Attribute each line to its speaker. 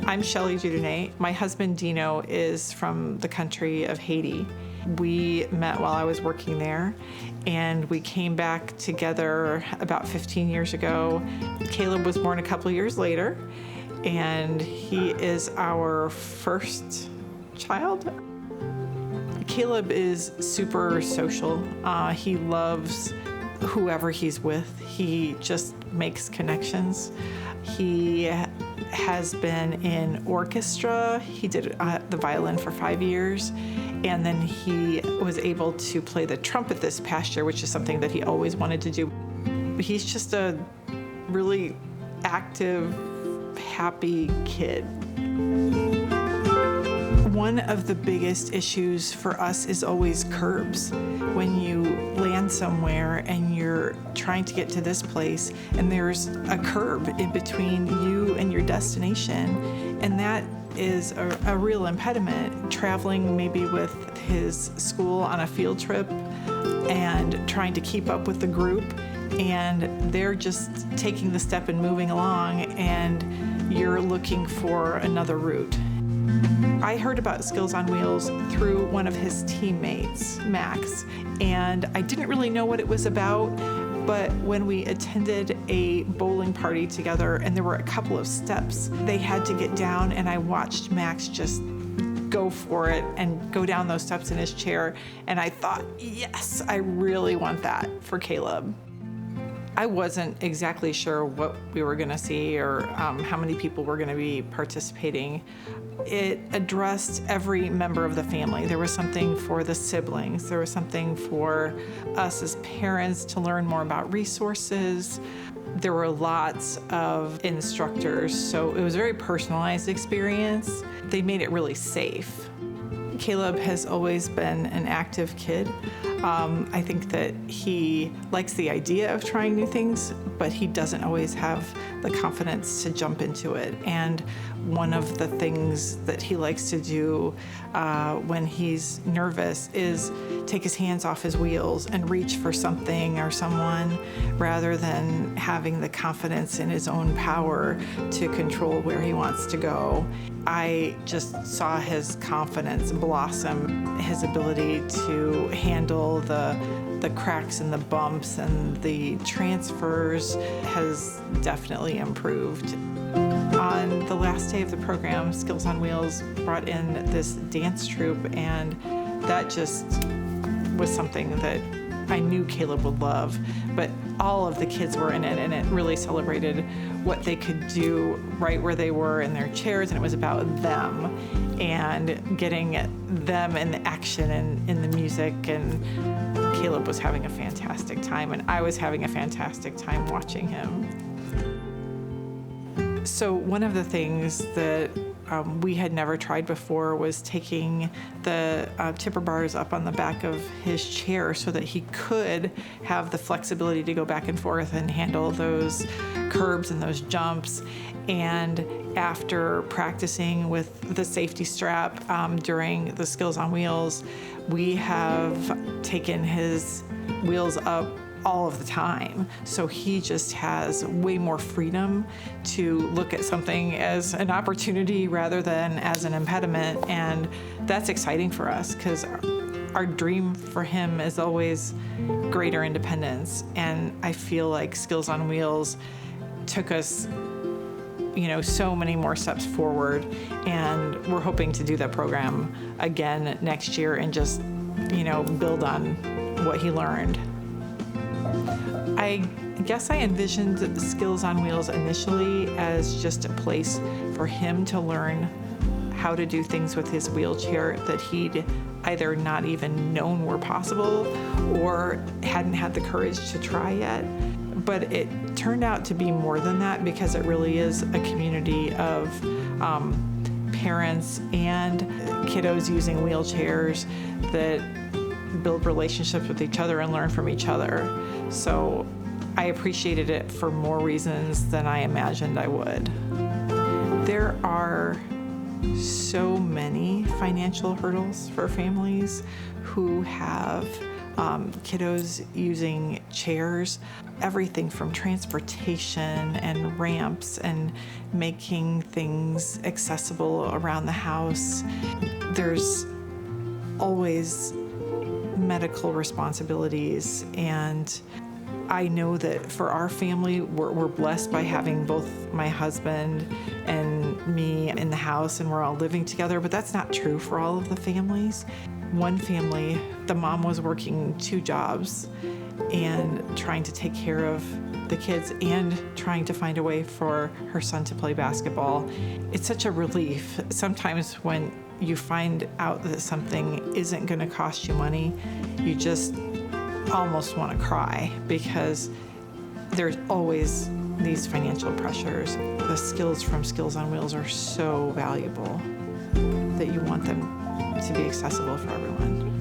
Speaker 1: I'm Shelley Dudonay. My husband Dino is from the country of Haiti. We met while I was working there, and we came back together about 15 years ago. Caleb was born a couple years later, and he is our first child. Caleb is super social. He loves whoever he's with. He just makes connections. He has been in orchestra. He did the violin for 5 years, and then he was able to play the trumpet this past year, which is something that he always wanted to do. He's just a really active, happy kid. One of the biggest issues for us is always curbs. When you land somewhere and you're trying to get to this place and there's a curb in between you and your destination, and that is a real impediment. Traveling maybe with his school on a field trip and trying to keep up with the group, and they're just taking the step and moving along, and you're looking for another route. I heard about Skills on Wheels through one of his teammates, Max, and I didn't really know what it was about, but when we attended a bowling party together and there were a couple of steps they had to get down, and I watched Max just go for it and go down those steps in his chair, and I thought, yes, I really want that for Caleb. I wasn't exactly sure what we were going to see or how many people were going to be participating. It addressed every member of the family. There was something for the siblings. There was something for us as parents to learn more about resources. There were lots of instructors, so it was a very personalized experience. They made it really safe. Caleb has always been an active kid. I think that he likes the idea of trying new things, but he doesn't always have the confidence to jump into it. And one of the things that he likes to do when he's nervous is take his hands off his wheels and reach for something or someone, rather than having the confidence in his own power to control where he wants to go. I just saw his confidence blossom, his ability to handle the cracks and the bumps and the transfers has definitely improved. On the last day of the program, Skills on Wheels brought in this dance troupe, and that just was something that I knew Caleb would love, but all of the kids were in it, and it really celebrated what they could do right where they were in their chairs, and it was about them and getting them in the action and in the music, and Caleb was having a fantastic time, and I was having a fantastic time watching him. So one of the things that we had never tried before was taking the tipper bars up on the back of his chair so that he could have the flexibility to go back and forth and handle those curbs and those jumps. And after practicing with the safety strap during the Skills on Wheels, we have taken his wheels up all of the time. So he just has way more freedom to look at something as an opportunity rather than as an impediment. And that's exciting for us because our dream for him is always greater independence. And I feel like Skills on Wheels took us, so many more steps forward. And we're hoping to do that program again next year and just, build on what he learned. I guess I envisioned Skills on Wheels initially as just a place for him to learn how to do things with his wheelchair that he'd either not even known were possible or hadn't had the courage to try yet. But it turned out to be more than that, because it really is a community of parents and kiddos using wheelchairs that build relationships with each other and learn from each other. So I appreciated it for more reasons than I imagined I would. There are so many financial hurdles for families who have kiddos using chairs, everything from transportation and ramps and making things accessible around the house. There's always medical responsibilities, and I know that for our family, we're blessed by having both my husband and me in the house, and we're all living together, but that's not true for all of the families. One family, the mom was working 2 jobs and trying to take care of the kids and trying to find a way for her son to play basketball. It's such a relief. Sometimes when you find out that something isn't going to cost you money, you just almost want to cry, because there's always these financial pressures. The skills from Skills on Wheels are so valuable that you want them to be accessible for everyone.